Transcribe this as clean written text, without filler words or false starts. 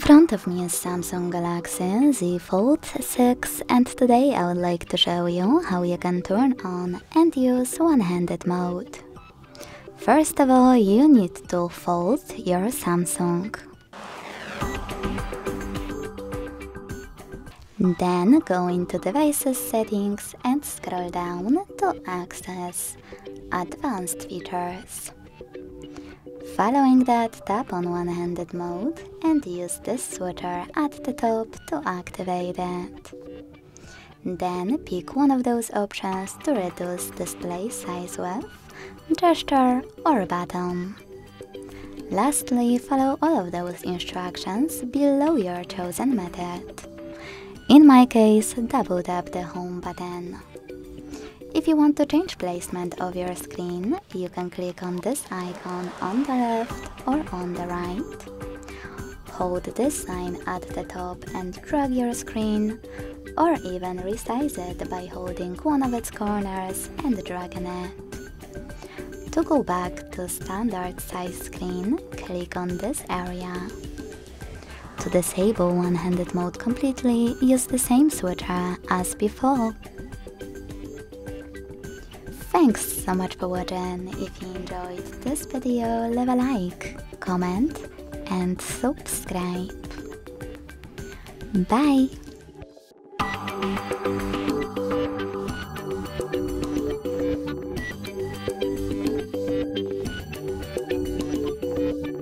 front of me is Samsung Galaxy Z Fold 6, and today I would like to show you how you can turn on and use one-handed mode. First of all, you need to fold your Samsung. Then go into Devices Settings and scroll down to access Advanced Features. Following that, tap on one-handed mode and use this switcher at the top to activate it. Then pick one of those options to reduce display size with gesture or button. Lastly, follow all of those instructions below your chosen method. In my case, double tap the home button. If you want to change placement of your screen, you can click on this icon on the left or on the right. Hold this sign at the top and drag your screen, or even resize it by holding one of its corners and dragging it. To go back to standard size screen, click on this area. To disable one-handed mode completely, use the same switcher as before. Thanks so much for watching. If you enjoyed this video, leave a like, comment and subscribe. Bye!